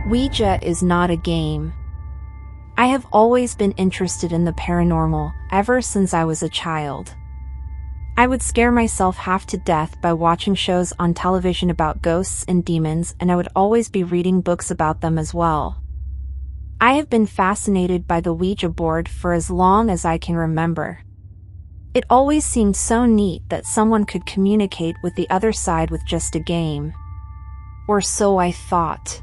Ouija is not a game. I have always been interested in the paranormal, ever since I was a child. I would scare myself half to death by watching shows on television about ghosts and demons, and I would always be reading books about them as well. I have been fascinated by the Ouija board for as long as I can remember. It always seemed so neat that someone could communicate with the other side with just a game. Or so I thought.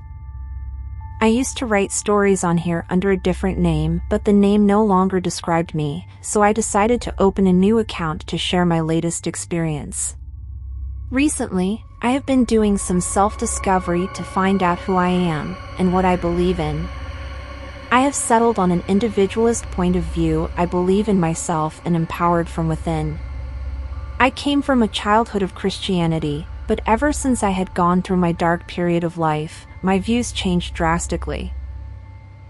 I used to write stories on here under a different name, but the name no longer described me, so I decided to open a new account to share my latest experience. Recently, I have been doing some self-discovery to find out who I am and what I believe in. I have settled on an individualist point of view. I believe in myself and empowered from within. I came from a childhood of Christianity, but ever since I had gone through my dark period of life, my views changed drastically.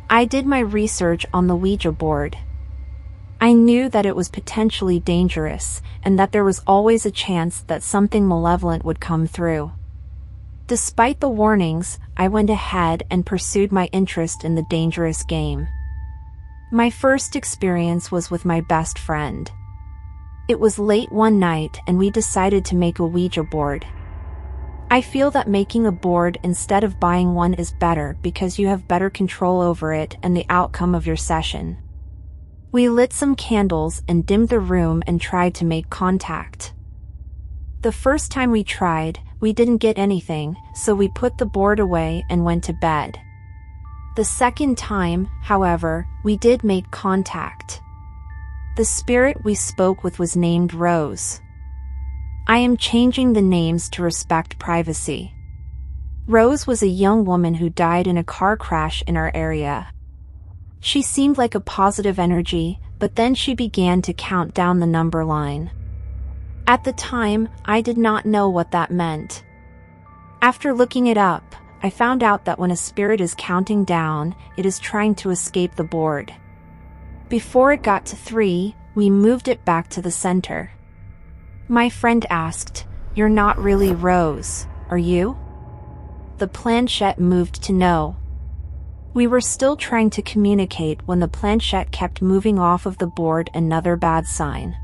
I did my research on the Ouija board. I knew that it was potentially dangerous, and that there was always a chance that something malevolent would come through. Despite the warnings, I went ahead and pursued my interest in the dangerous game. My first experience was with my best friend. It was late one night and we decided to make a Ouija board. I feel that making a board instead of buying one is better because you have better control over it and the outcome of your session. We lit some candles and dimmed the room and tried to make contact. The first time we tried, we didn't get anything, so we put the board away and went to bed. The second time, however, we did make contact. The spirit we spoke with was named Rose. I am changing the names to respect privacy. Rose was a young woman who died in a car crash in our area. She seemed like a positive energy, but then she began to count down the number line. At the time, I did not know what that meant. After looking it up, I found out that when a spirit is counting down, it is trying to escape the board. Before it got to 3, we moved it back to the center. My friend asked, "You're not really Rose, are you?" The planchette moved to no. We were still trying to communicate when the planchette kept moving off of the board, another bad sign.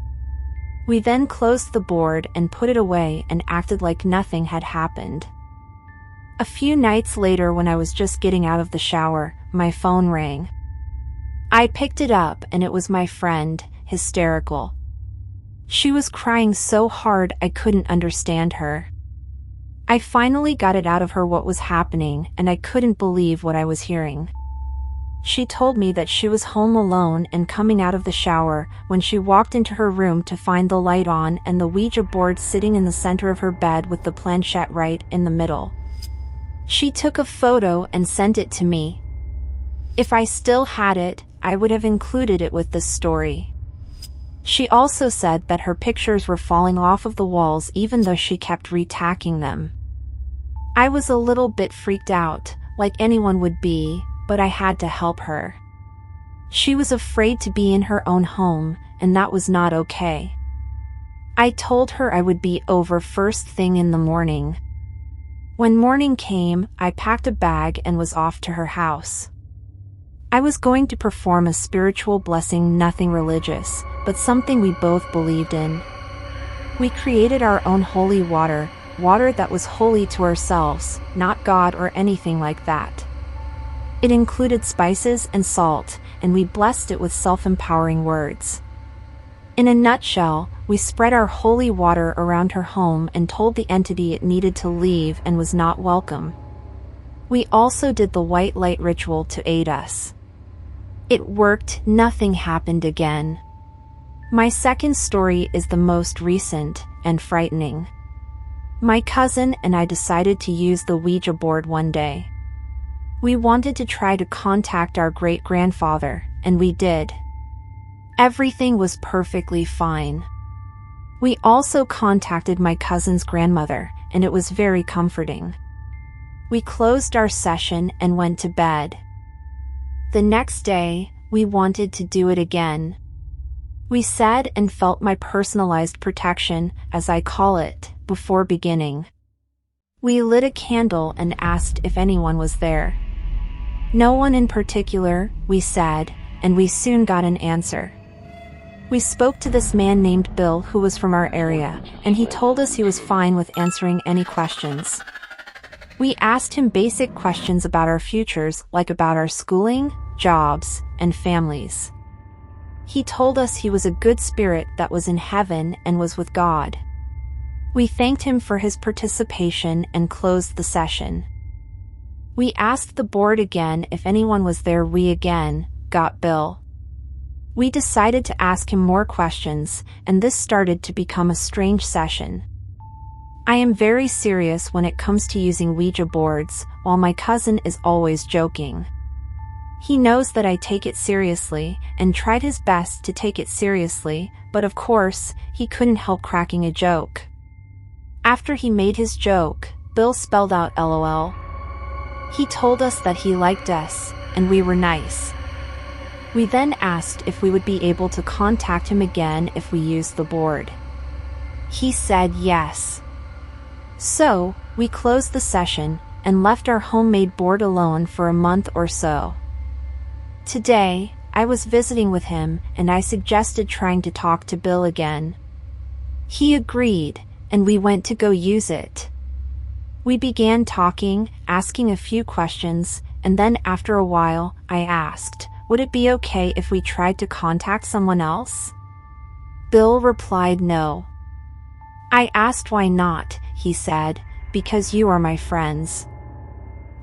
We then closed the board and put it away and acted like nothing had happened. A few nights later, when I was just getting out of the shower, my phone rang. I picked it up and it was my friend, hysterical. She was crying so hard I couldn't understand her. I finally got it out of her what was happening, and I couldn't believe what I was hearing. She told me that she was home alone and coming out of the shower when she walked into her room to find the light on and the Ouija board sitting in the center of her bed with the planchette right in the middle. She took a photo and sent it to me. If I still had it, I would have included it with this story. She also said that her pictures were falling off of the walls even though she kept retacking them. I was a little bit freaked out, like anyone would be, but I had to help her. She was afraid to be in her own home, and that was not okay. I told her I would be over first thing in the morning. When morning came, I packed a bag and was off to her house. I was going to perform a spiritual blessing, nothing religious, but something we both believed in. We created our own holy water that was holy to ourselves, not God or anything like that. It included spices and salt, and we blessed it with self-empowering words. In a nutshell, we spread our holy water around her home and told the entity it needed to leave and was not welcome. We also did the white light ritual to aid us. It worked, nothing happened again. My second story is the most recent and frightening. My cousin and I decided to use the Ouija board one day. We wanted to try to contact our great-grandfather, and we did. Everything was perfectly fine. We also contacted my cousin's grandmother, and it was very comforting. We closed our session and went to bed. The next day, we wanted to do it again. We said and felt my personalized protection, as I call it, before beginning. We lit a candle and asked if anyone was there. No one in particular, we said, and we soon got an answer. We spoke to this man named Bill who was from our area, and he told us he was fine with answering any questions. We asked him basic questions about our futures, like about our schooling, jobs, and families. He told us he was a good spirit that was in heaven and was with God. We thanked him for his participation and closed the session. We asked the board again if anyone was there. We again got Bill. We decided to ask him more questions, and this started to become a strange session. I am very serious when it comes to using Ouija boards, while my cousin is always joking. He knows that I take it seriously, and tried his best to take it seriously, but of course, he couldn't help cracking a joke. After he made his joke, Bill spelled out LOL. He told us that he liked us, and we were nice. We then asked if we would be able to contact him again if we used the board. He said yes. So, we closed the session, and left our homemade board alone for a month or so. Today, I was visiting with him, and I suggested trying to talk to Bill again. He agreed, and we went to go use it. We began talking, asking a few questions, and then after a while, I asked, would it be okay if we tried to contact someone else? Bill replied no. I asked why not, he said, because you are my friends.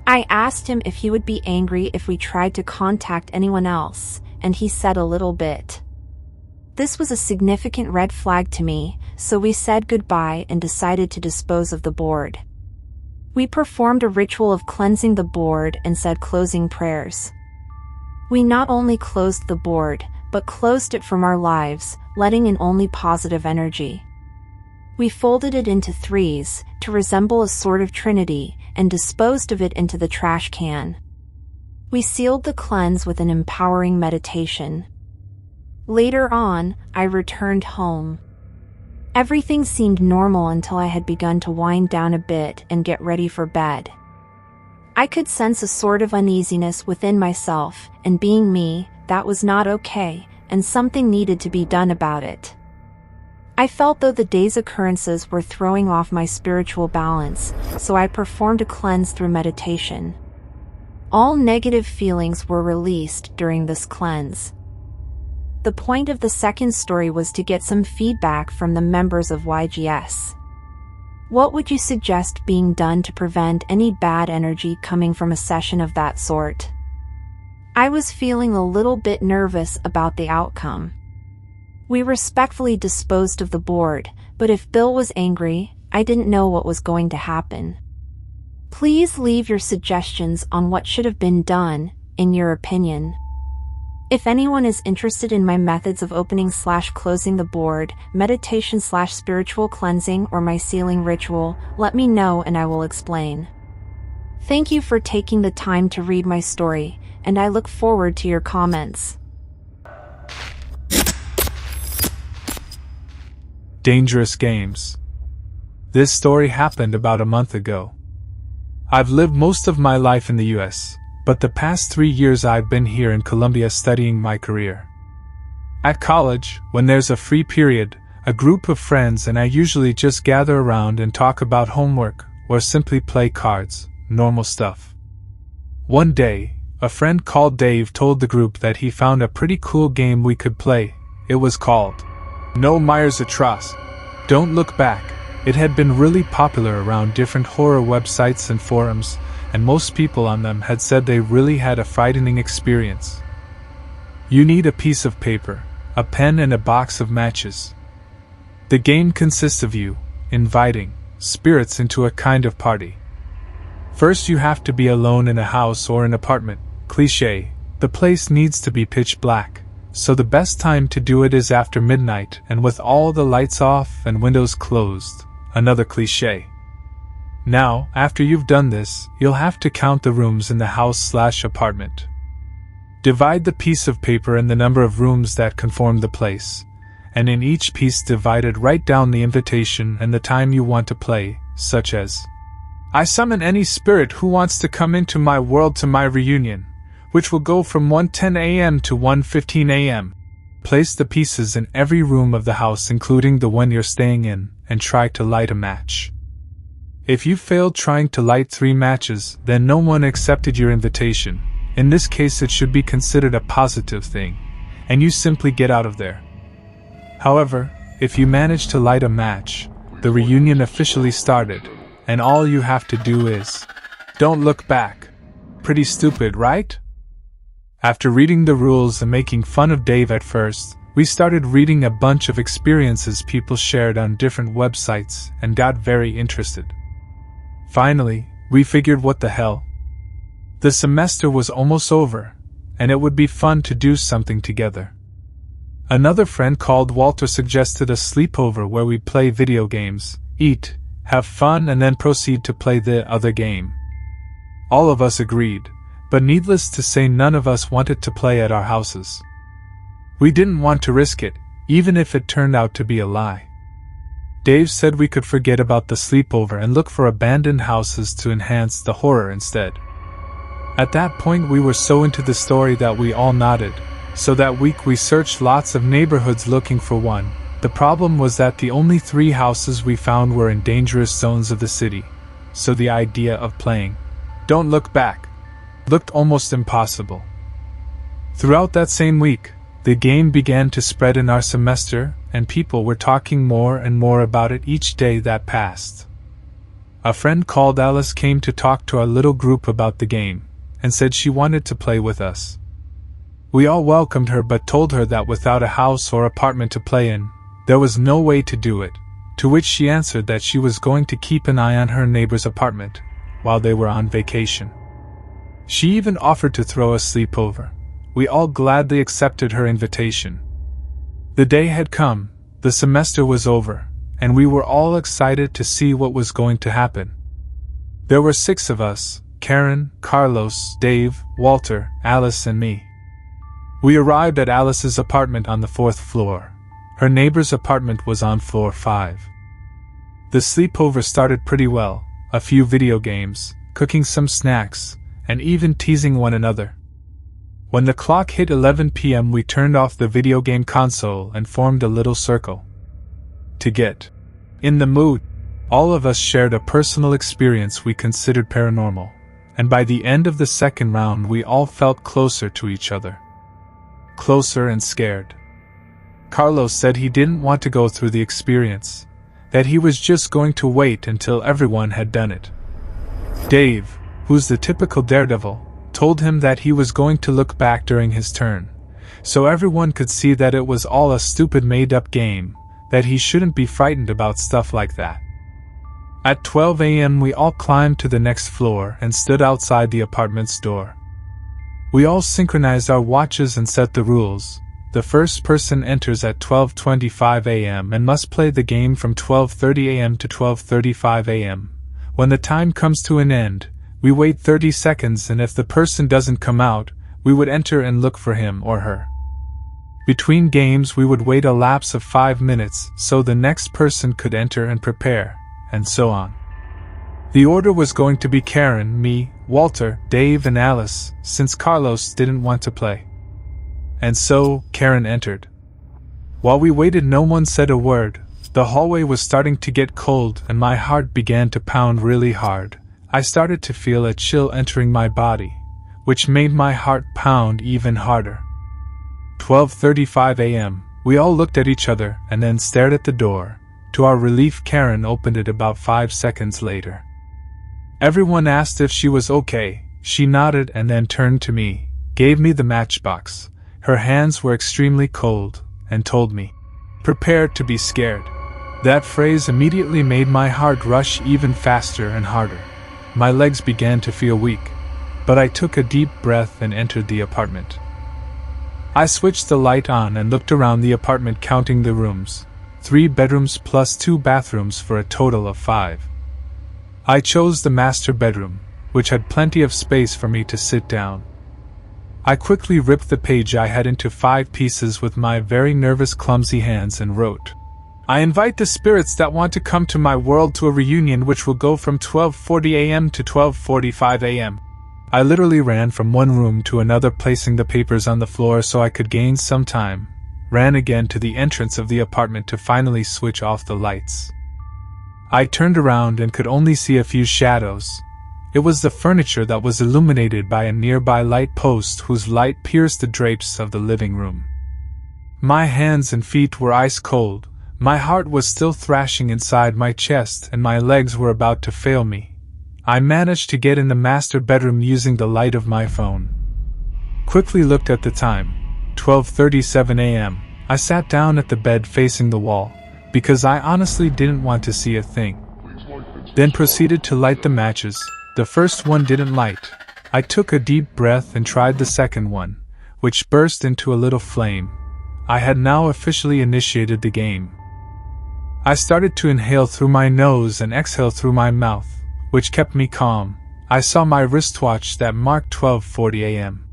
I asked him if he would be angry if we tried to contact anyone else, and he said a little bit. This was a significant red flag to me, so we said goodbye and decided to dispose of the board. We performed a ritual of cleansing the board and said closing prayers. We not only closed the board, but closed it from our lives, letting in only positive energy. We folded it into threes, to resemble a sort of trinity, and disposed of it into the trash can. We sealed the cleanse with an empowering meditation. Later on, I returned home. Everything seemed normal until I had begun to wind down a bit and get ready for bed. I could sense a sort of uneasiness within myself, and being me, that was not okay, and something needed to be done about it. I felt though the day's occurrences were throwing off my spiritual balance, so I performed a cleanse through meditation. All negative feelings were released during this cleanse. The point of the second story was to get some feedback from the members of YGS. What would you suggest being done to prevent any bad energy coming from a session of that sort? I was feeling a little bit nervous about the outcome. We respectfully disposed of the board, but if Bill was angry, I didn't know what was going to happen. Please leave your suggestions on what should have been done, in your opinion. If anyone is interested in my methods of opening/closing the board, meditation/spiritual cleansing, or my sealing ritual, let me know and I will explain. Thank you for taking the time to read my story, and I look forward to your comments. Dangerous games. This story happened about a month ago. I've lived most of my life in the US, but the past 3 years I've been here in Colombia studying my career. At college, when there's a free period, a group of friends and I usually just gather around and talk about homework, or simply play cards, normal stuff. One day, a friend called Dave told the group that he found a pretty cool game we could play. It was called No Myers Atroce. Don't Look Back. It had been really popular around different horror websites and forums, and most people on them had said they really had a frightening experience. You need a piece of paper, a pen, and a box of matches. The game consists of you inviting spirits into a kind of party. First, you have to be alone in a house or an apartment. Cliché, the place needs to be pitch black, so the best time to do it is after midnight and with all the lights off and windows closed. Another cliché. Now, after you've done this, you'll have to count the rooms in the house/apartment. Divide the piece of paper in the number of rooms that conform the place, and in each piece divided write down the invitation and the time you want to play, such as, I summon any spirit who wants to come into my world to my reunion, which will go from 1:10 a.m. to 1:15 a.m. Place the pieces in every room of the house, including the one you're staying in, and try to light a match. If you failed trying to light 3 matches, then no one accepted your invitation. In this case, it should be considered a positive thing, and you simply get out of there. However, if you manage to light a match, the reunion officially started, and all you have to do is don't look back. Pretty stupid, right? After reading the rules and making fun of Dave at first, we started reading a bunch of experiences people shared on different websites and got very interested. Finally, we figured what the hell. The semester was almost over, and it would be fun to do something together. Another friend called Walter suggested a sleepover where we play video games, eat, have fun, and then proceed to play the other game. All of us agreed, but needless to say, none of us wanted to play at our houses. We didn't want to risk it, even if it turned out to be a lie. Dave said we could forget about the sleepover and look for abandoned houses to enhance the horror instead. At that point, we were so into the story that we all nodded, so that week we searched lots of neighborhoods looking for one. The problem was that the only 3 houses we found were in dangerous zones of the city, so the idea of playing Don't Look Back looked almost impossible. Throughout that same week, the game began to spread in our semester, and people were talking more and more about it each day that passed. A friend called Alice came to talk to our little group about the game, and said she wanted to play with us. We all welcomed her but told her that without a house or apartment to play in, there was no way to do it, to which she answered that she was going to keep an eye on her neighbor's apartment while they were on vacation. She even offered to throw a sleepover. We all gladly accepted her invitation. The day had come, the semester was over, and we were all excited to see what was going to happen. There were 6 of us: Karen, Carlos, Dave, Walter, Alice, and me. We arrived at Alice's apartment on the 4th floor. Her neighbor's apartment was on floor 5. The sleepover started pretty well, a few video games, cooking some snacks, and even teasing one another. When the clock hit 11 p.m., we turned off the video game console and formed a little circle. To get in the mood, all of us shared a personal experience we considered paranormal, and by the end of the second round we all felt closer to each other. Closer and scared. Carlos said he didn't want to go through the experience, that he was just going to wait until everyone had done it. Dave, who's the typical daredevil, told him that he was going to look back during his turn, so everyone could see that it was all a stupid made-up game, that he shouldn't be frightened about stuff like that. At 12 a.m. we all climbed to the next floor and stood outside the apartment's door. We all synchronized our watches and set the rules. The first person enters at 12:25 a.m. and must play the game from 12:30 a.m. to 12:35 a.m. When the time comes to an end, we wait 30 seconds, and if the person doesn't come out, we would enter and look for him or her. Between games we would wait a lapse of 5 minutes so the next person could enter and prepare, and so on. The order was going to be Karen, me, Walter, Dave, and Alice, since Carlos didn't want to play. And so, Karen entered. While we waited, no one said a word. The hallway was starting to get cold and my heart began to pound really hard. I started to feel a chill entering my body, which made my heart pound even harder. 12:35 a.m. We all looked at each other and then stared at the door. To our relief, Karen opened it about 5 seconds later. Everyone asked if she was okay. She nodded and then turned to me, gave me the matchbox. Her hands were extremely cold, and told me, "Prepare to be scared." That phrase immediately made my heart rush even faster and harder. My legs began to feel weak, but I took a deep breath and entered the apartment. I switched the light on and looked around the apartment, counting the rooms. 3 bedrooms plus 2 bathrooms for a total of 5. I chose the master bedroom, which had plenty of space for me to sit down. I quickly ripped the page I had into 5 pieces with my very nervous, clumsy hands and wrote, "I invite the spirits that want to come to my world to a reunion which will go from 12:40 a.m. to 12:45 a.m. I literally ran from one room to another, placing the papers on the floor so I could gain some time, ran again to the entrance of the apartment to finally switch off the lights. I turned around and could only see a few shadows. It was the furniture that was illuminated by a nearby light post whose light pierced the drapes of the living room. My hands and feet were ice cold, my heart was still thrashing inside my chest, and my legs were about to fail me. I managed to get in the master bedroom using the light of my phone. Quickly looked at the time, 12:37 a.m. I sat down at the bed facing the wall, because I honestly didn't want to see a thing. Then proceeded to light the matches. The first one didn't light. I took a deep breath and tried the second one, which burst into a little flame. I had now officially initiated the game. I started to inhale through my nose and exhale through my mouth, which kept me calm. I saw my wristwatch that marked 12:40 a.m.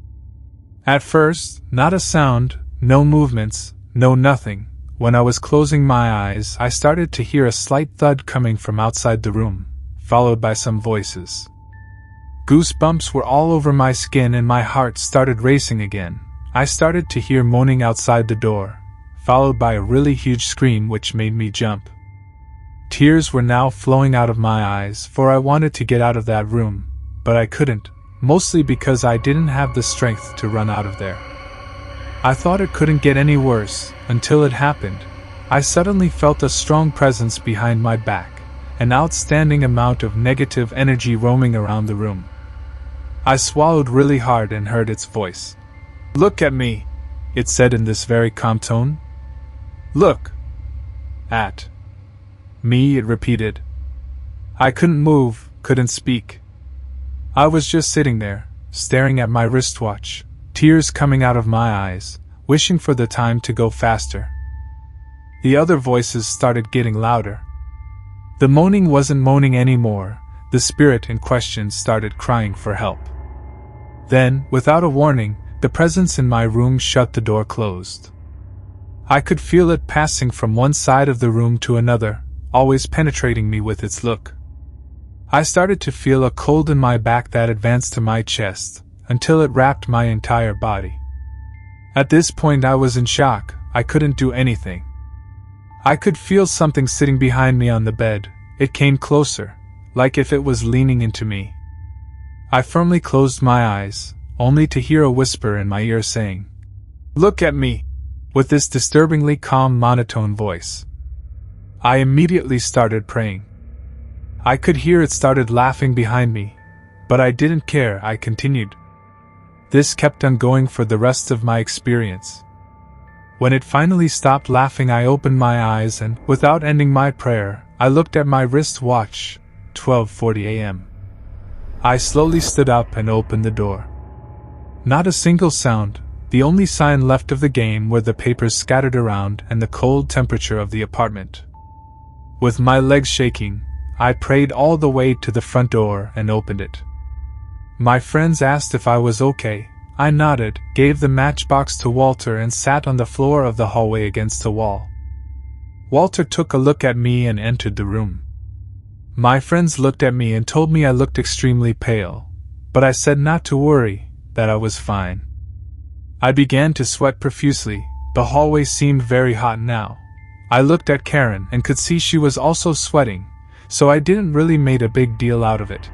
At first, not a sound, no movements, no nothing. When I was closing my eyes, I started to hear a slight thud coming from outside the room, followed by some voices. Goosebumps were all over my skin and my heart started racing again. I started to hear moaning outside the door, followed by a really huge scream which made me jump. Tears were now flowing out of my eyes, for I wanted to get out of that room, but I couldn't, mostly because I didn't have the strength to run out of there. I thought it couldn't get any worse, until it happened. I suddenly felt a strong presence behind my back, an outstanding amount of negative energy roaming around the room. I swallowed really hard and heard its voice. "Look at me," it said in this very calm tone. "Look at me," it repeated. I couldn't move, couldn't speak. I was just sitting there, staring at my wristwatch, tears coming out of my eyes, wishing for the time to go faster. The other voices started getting louder. The moaning wasn't moaning anymore, the spirit in question started crying for help. Then, without a warning, the presence in my room shut the door closed. I could feel it passing from one side of the room to another, always penetrating me with its look. I started to feel a cold in my back that advanced to my chest, until it wrapped my entire body. At this point I was in shock, I couldn't do anything. I could feel something sitting behind me on the bed. It came closer, like if it was leaning into me. I firmly closed my eyes, only to hear a whisper in my ear saying, "Look at me," with this disturbingly calm monotone voice. I immediately started praying. I could hear it started laughing behind me, but I didn't care, I continued. This kept on going for the rest of my experience. When it finally stopped laughing, I opened my eyes and, without ending my prayer, I looked at my wristwatch, 12:40 a.m. I slowly stood up and opened the door. Not a single sound, the only sign left of the game were the papers scattered around and the cold temperature of the apartment. With my legs shaking, I prayed all the way to the front door and opened it. My friends asked if I was okay. I nodded, gave the matchbox to Walter and sat on the floor of the hallway against the wall. Walter took a look at me and entered the room. My friends looked at me and told me I looked extremely pale, but I said not to worry, that I was fine. I began to sweat profusely. The hallway seemed very hot now. I looked at Karen and could see she was also sweating, so I didn't really make a big deal out of it.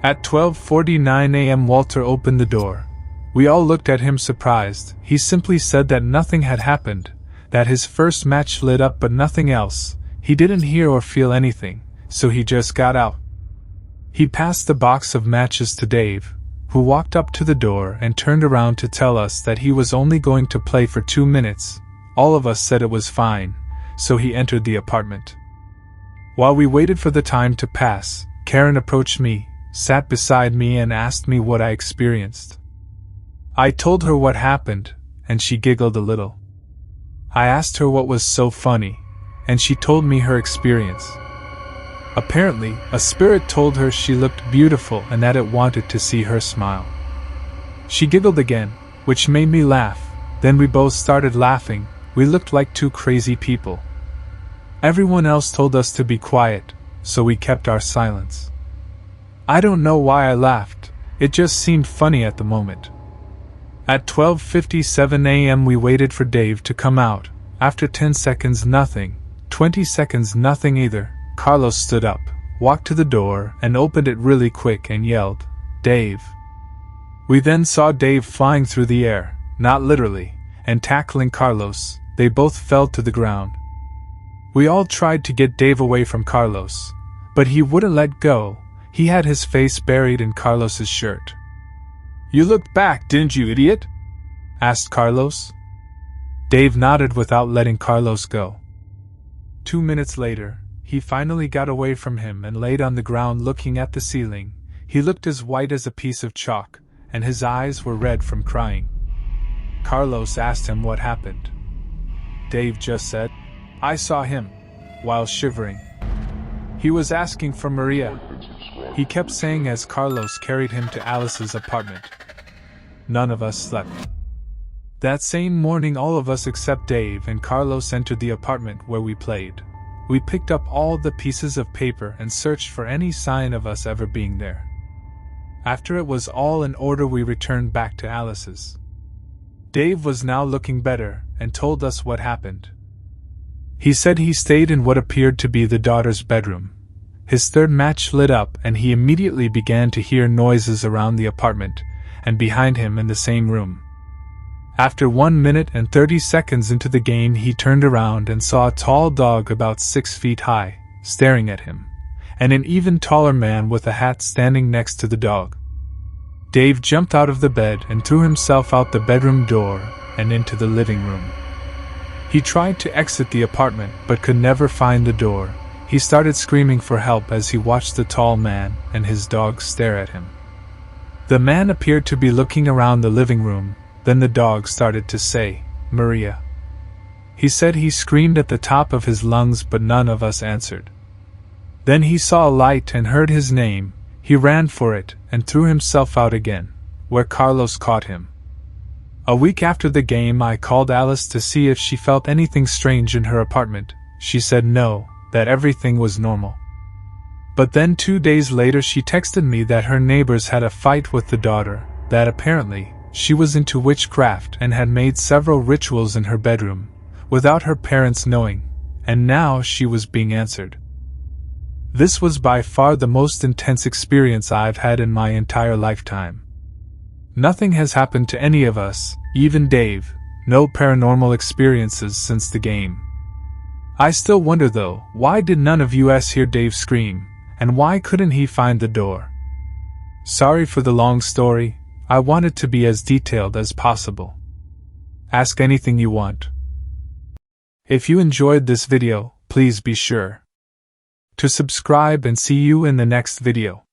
At 12:49 a.m. Walter opened the door. We all looked at him surprised. He simply said that nothing had happened, that his first match lit up but nothing else. He didn't hear or feel anything, so he just got out. He passed the box of matches to Dave, who walked up to the door and turned around to tell us that he was only going to play for 2 minutes. All of us said it was fine, so he entered the apartment. While we waited for the time to pass, Karen approached me, sat beside me and asked me what I experienced. I told her what happened, and she giggled a little. I asked her what was so funny, and she told me her experience. Apparently, a spirit told her she looked beautiful and that it wanted to see her smile. She giggled again, which made me laugh. Then we both started laughing. We looked like two crazy people. Everyone else told us to be quiet, so we kept our silence. I don't know why I laughed. It just seemed funny at the moment. At 12:57 a.m. we waited for Dave to come out. After 10 seconds nothing, 20 seconds nothing either, Carlos stood up, walked to the door, and opened it really quick and yelled, "Dave." We then saw Dave flying through the air, not literally, and tackling Carlos. They both fell to the ground. We all tried to get Dave away from Carlos, but he wouldn't let go. He had his face buried in Carlos's shirt. "You looked back, didn't you, idiot?" asked Carlos. Dave nodded without letting Carlos go. 2 minutes later, he finally got away from him and laid on the ground looking at the ceiling. He looked as white as a piece of chalk, and his eyes were red from crying. Carlos asked him what happened. Dave just said, "I saw him," while shivering. He was asking for Maria. He kept saying as Carlos carried him to Alice's apartment. None of us slept. That same morning all of us except Dave and Carlos entered the apartment where we played. We picked up all the pieces of paper and searched for any sign of us ever being there. After it was all in order we returned back to Alice's. Dave was now looking better and told us what happened. He said he stayed in what appeared to be the daughter's bedroom. His third match lit up and he immediately began to hear noises around the apartment and behind him in the same room. After 1 minute and 30 seconds into the game he turned around and saw a tall dog about 6 feet high, staring at him, and an even taller man with a hat standing next to the dog. Dave jumped out of the bed and threw himself out the bedroom door and into the living room. He tried to exit the apartment but could never find the door. He started screaming for help as he watched the tall man and his dog stare at him. The man appeared to be looking around the living room. Then the dog started to say, "Maria." He said he screamed at the top of his lungs but none of us answered. Then he saw a light and heard his name. He ran for it and threw himself out again, where Carlos caught him. A week after the game I called Alice to see if she felt anything strange in her apartment. She said no, that everything was normal. But then 2 days later she texted me that her neighbors had a fight with the daughter, that apparently she was into witchcraft and had made several rituals in her bedroom, without her parents knowing, and now she was being answered. This was by far the most intense experience I've had in my entire lifetime. Nothing has happened to any of us, even Dave, no paranormal experiences since the game. I still wonder though, why did none of us hear Dave scream, and why couldn't he find the door? Sorry for the long story. I want it to be as detailed as possible. Ask anything you want. If you enjoyed this video, please be sure to subscribe and see you in the next video.